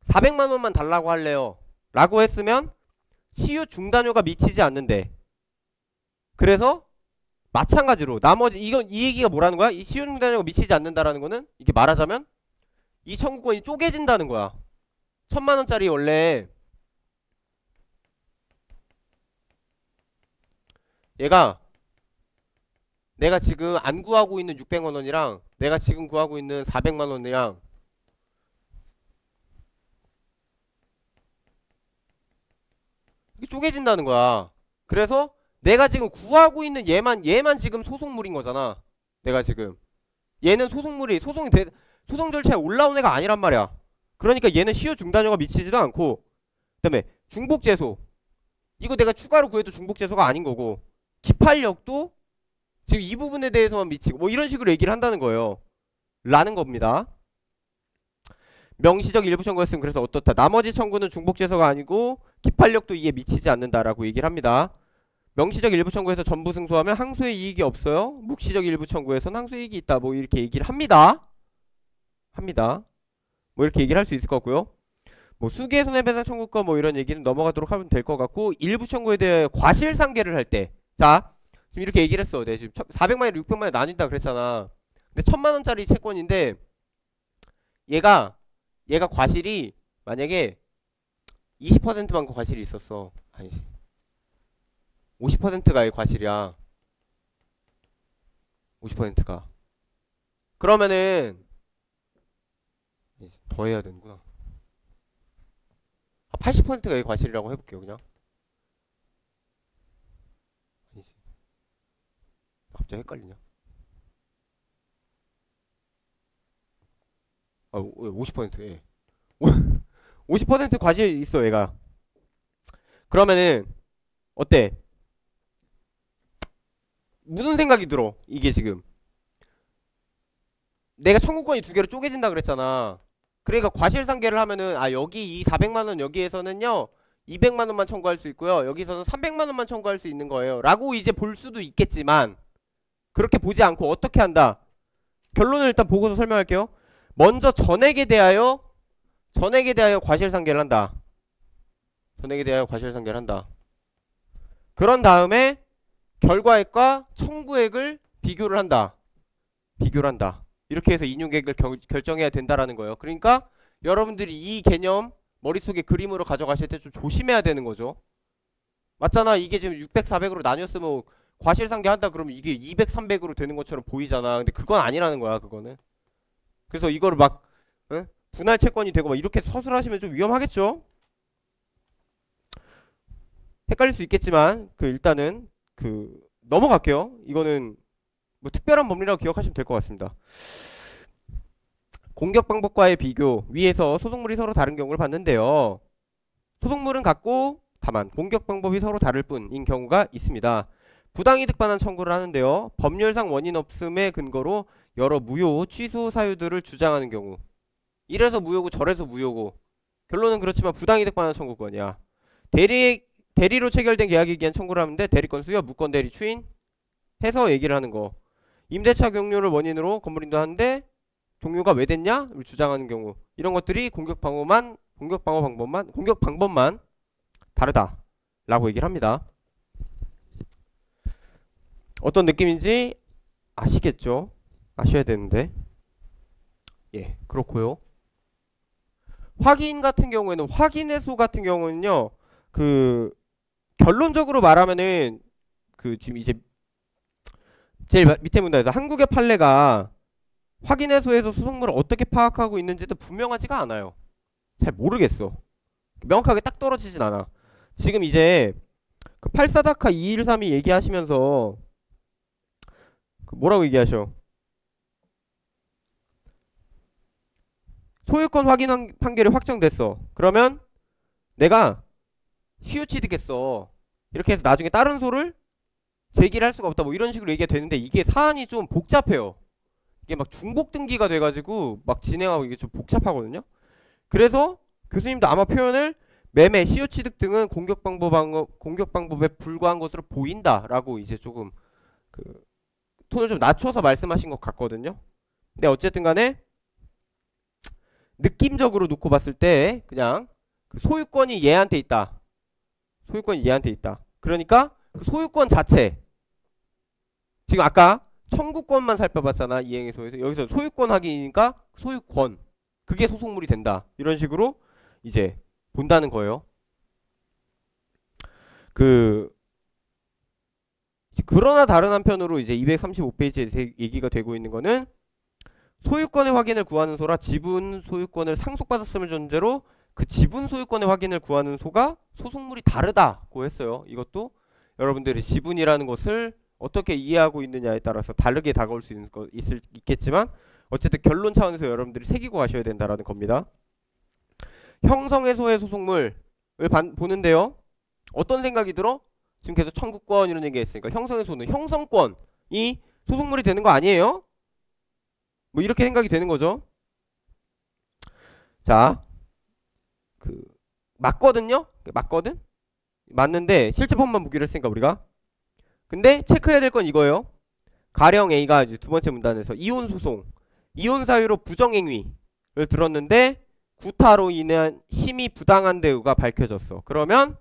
400만원만 달라고 할래요 라고 했으면 시효중단료가 미치지 않는데, 그래서 마찬가지로 나머지 이건 이 얘기가 뭐라는 거야? 이 시효중단료가 미치지 않는다라는 거는 이게 말하자면 이 청구권이 쪼개진다는 거야. 1000만원짜리 원래 얘가 내가 지금 안 구하고 있는 600만원이랑 내가 지금 구하고 있는 400만원이랑 이게 쪼개진다는 거야. 그래서 내가 지금 구하고 있는 얘만 지금 소송물인 거잖아. 내가 지금 얘는 소송물이 소송 절차에 올라온 애가 아니란 말이야. 그러니까 얘는 시효 중단료가 미치지도 않고, 그다음에 중복재소 이거 내가 추가로 구해도 중복재소가 아닌 거고, 기판력도 지금 이 부분에 대해서만 미치고 뭐 이런 식으로 얘기를 한다는 거예요. 라는 겁니다. 명시적 일부 청구였으면 그래서 어떻다? 나머지 청구는 중복재소가 아니고 기판력도 이에 미치지 않는다라고 얘기를 합니다. 명시적 일부 청구에서 전부 승소하면 항소의 이익이 없어요. 묵시적 일부 청구에서는 항소 이익이 있다. 뭐 이렇게 얘기를 합니다. 뭐 이렇게 얘기를 할 수 있을 것 같고요. 뭐 수기의 손해배상 청구권 뭐 이런 얘기는 넘어가도록 하면 될 것 같고, 일부 청구에 대해 과실상계를 할 때, 자 지금 이렇게 얘기를 했어. 내가 지금 400만원 600만원 나뉜다 그랬잖아. 근데 1000만원짜리 채권인데 얘가 과실이 만약에 20%만 과실이 있었어. 아니지, 50%가 과실이야. 50%가. 그러면은 더 해야 되는구나. 80%가 과실이라고 해볼게요. 그냥 아니지, 갑자기 헷갈리냐. 아, 50%. 예. 50% 과실 있어 얘가. 그러면은 어때? 무슨 생각이 들어? 이게 지금 내가 청구권이 두 개로 쪼개진다 그랬잖아. 그러니까 과실상계를 하면은 여기 이 400만원 여기에서는요 200만원만 청구할 수 있고요 여기서는 300만원만 청구할 수 있는 거예요 라고 이제 볼 수도 있겠지만, 그렇게 보지 않고 어떻게 한다? 결론을 일단 보고서 설명할게요. 먼저 전액에 대하여 과실상계를 한다. 그런 다음에 결과액과 청구액을 비교를 한다. 이렇게 해서 인용 계획을 결정해야 된다라는 거예요. 그러니까 여러분들이 이 개념 머릿속에 그림으로 가져가실 때 좀 조심해야 되는 거죠. 맞잖아. 이게 지금 600, 400으로 나뉘었으면 과실상계 한다 그러면 이게 200, 300으로 되는 것처럼 보이잖아. 근데 그건 아니라는 거야, 그거는. 그래서 이거를 막 분할 채권이 되고 막 이렇게 서술하시면 좀 위험하겠죠? 헷갈릴 수 있겠지만 일단은 넘어갈게요. 이거는 뭐 특별한 법리라고 기억하시면 될 것 같습니다. 공격 방법과의 비교. 위에서 소송물이 서로 다른 경우를 봤는데요. 소송물은 같고 다만 공격 방법이 서로 다를 뿐인 경우가 있습니다. 부당이득 반환 청구를 하는데요. 법률상 원인 없음의 근거로 여러 무효, 취소 사유들을 주장하는 경우. 이래서 무효고 저래서 무효고. 결론은 그렇지만 부당이득 반환 청구권이야. 대리로 체결된 계약에 기한 청구를 하는데 대리권 수여, 무권 대리 추인 해서 얘기를 하는 거. 임대차 경료를 원인으로 건물인도 하는데 종료가 왜 됐냐? 주장하는 경우. 이런 것들이 공격 방법만 다르다 라고 얘기를 합니다. 어떤 느낌인지 아시겠죠? 아셔야 되는데. 예, 그렇고요. 확인 같은 경우에는, 확인해소 같은 경우는요, 결론적으로 말하면은, 지금 이제, 제일 밑에 문단에서 한국의 판례가 확인해소에서 소송물을 어떻게 파악하고 있는지도 분명하지가 않아요. 잘 모르겠어. 명확하게 딱 떨어지진 않아. 지금 이제, 84다카 2132 얘기하시면서, 뭐라고 얘기하셔? 소유권 확인 판결이 확정됐어. 그러면 내가 시효취득했어. 이렇게 해서 나중에 다른 소를 제기를 할 수가 없다. 뭐 이런 식으로 얘기가 되는데 이게 사안이 좀 복잡해요. 이게 막 중복 등기가 돼가지고 막 진행하고 이게 좀 복잡하거든요. 그래서 교수님도 아마 표현을 매매, 시효취득 등은 공격 방법에 불과한 것으로 보인다라고 이제 조금 톤을 좀 낮춰서 말씀하신 것 같거든요. 근데 어쨌든 간에 느낌적으로 놓고 봤을 때 그냥 소유권이 얘한테 있다. 소유권이 얘한테 있다. 그러니까 소유권 자체. 지금 아까 청구권만 살펴봤잖아. 이행소에서. 여기서 소유권 확인이니까 소유권. 그게 소송물이 된다. 이런 식으로 이제 본다는 거예요. 그러나 다른 한편으로 이제 235페이지에 얘기가 되고 있는 거는 소유권의 확인을 구하는 소라 지분 소유권을 상속받았음을 전제로 그 지분 소유권의 확인을 구하는 소가 소송물이 다르다고 했어요. 이것도 여러분들이 지분이라는 것을 어떻게 이해하고 있느냐에 따라서 다르게 다가올 수 있겠지만 어쨌든 결론 차원에서 여러분들이 새기고 가셔야 된다라는 겁니다. 형성해소의 소송물을 보는데요. 어떤 생각이 들어? 지금 계속 청구권 이런 얘기 했으니까 형성해소는 형성권이 소송물이 되는 거 아니에요? 뭐 이렇게 생각이 되는 거죠. 자, 맞거든요. 맞거든. 맞는데 실제 법만 보기로 했으니까 우리가. 근데 체크해야 될 건 이거예요. 가령 A가 이제 두 번째 문단에서 이혼 소송, 이혼 사유로 부정행위를 들었는데 구타로 인한 심의 부당한 대우가 밝혀졌어. 그러면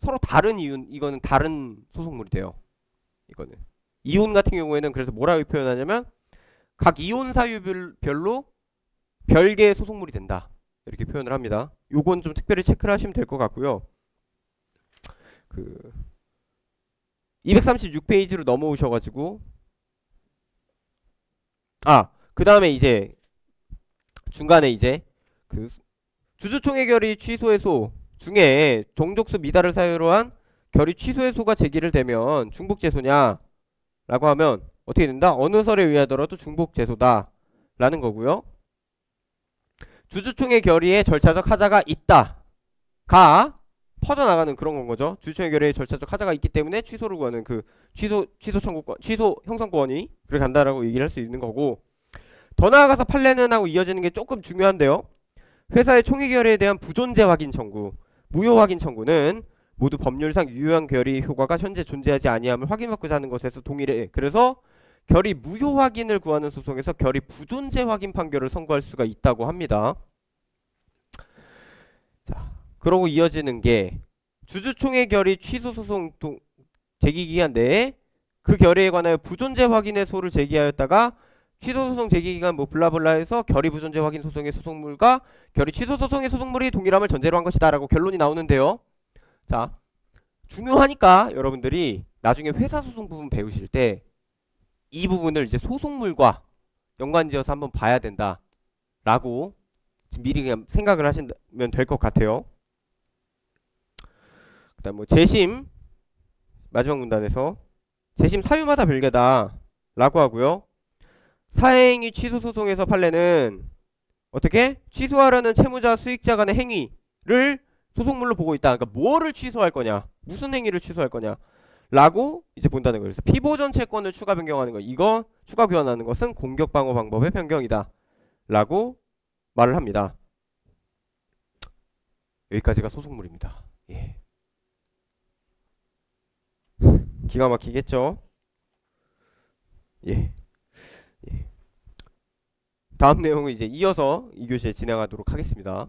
서로 다른 이거는 다른 소송물이 돼요. 이거는 이혼 같은 경우에는 그래서 뭐라고 표현하냐면 각 이혼 사유별로 별개의 소송물이 된다. 이렇게 표현을 합니다. 요건 좀 특별히 체크를 하시면 될 것 같고요. 236페이지로 넘어오셔가지고 그 다음에 이제 중간에 이제 주주총회 결의 취소해소 중에 종족수 미달을 사유로 한 결의 취소해소가 제기를 되면 중복제소냐 라고 하면 어떻게 된다? 어느 설에 의하더라도 중복제소다 라는 거고요. 주주총회 결의에 절차적 하자가 있다가 퍼져나가는 그런 건 거죠. 주주총회 결의에 절차적 하자가 있기 때문에 취소를 구하는 취소 청구권, 취소 형성권이 그렇게 간다라고 얘기를 할 수 있는 거고, 더 나아가서 판례는 하고 이어지는 게 조금 중요한데요. 회사의 총회 결의에 대한 부존재 확인 청구, 무효 확인 청구는 모두 법률상 유효한 결의 효과가 현재 존재하지 아니함을 확인받고자 하는 것에서 동일해. 그래서 결의 무효 확인을 구하는 소송에서 결의 부존재 확인 판결을 선고할 수가 있다고 합니다. 자, 그러고 이어지는 게 주주총회 결의 취소 소송 제기 기간 내에 그 결의에 관하여 부존재 확인의 소를 제기하였다가 취소소송 제기기간 뭐 블라블라 해서 결의 부존재 확인 소송의 소송물과 결의 취소 소송의 소송물이 동일함을 전제로 한 것이다 라고 결론이 나오는데요. 자, 중요하니까 여러분들이 나중에 회사소송 부분 배우실 때 이 부분을 이제 소송물과 연관지어서 한번 봐야 된다 라고 미리 그냥 생각을 하시면 될 것 같아요. 그 다음 뭐 재심 마지막 문단에서 재심 사유마다 별개다 라고 하고요. 사행위 취소 소송에서 판례는 어떻게? 취소하려는 채무자 수익자 간의 행위를 소송물로 보고 있다. 그러니까 뭐를 취소할 거냐, 무슨 행위를 취소할 거냐 라고 이제 본다는 거예요. 그래서 피보전 채권을 추가 변경하는 거, 이거 추가 교환하는 것은 공격 방어 방법의 변경이다 라고 말을 합니다. 여기까지가 소송물입니다. 예. 기가 막히겠죠? 예. 예. 다음 내용은 이제 이어서 2교시에 진행하도록 하겠습니다.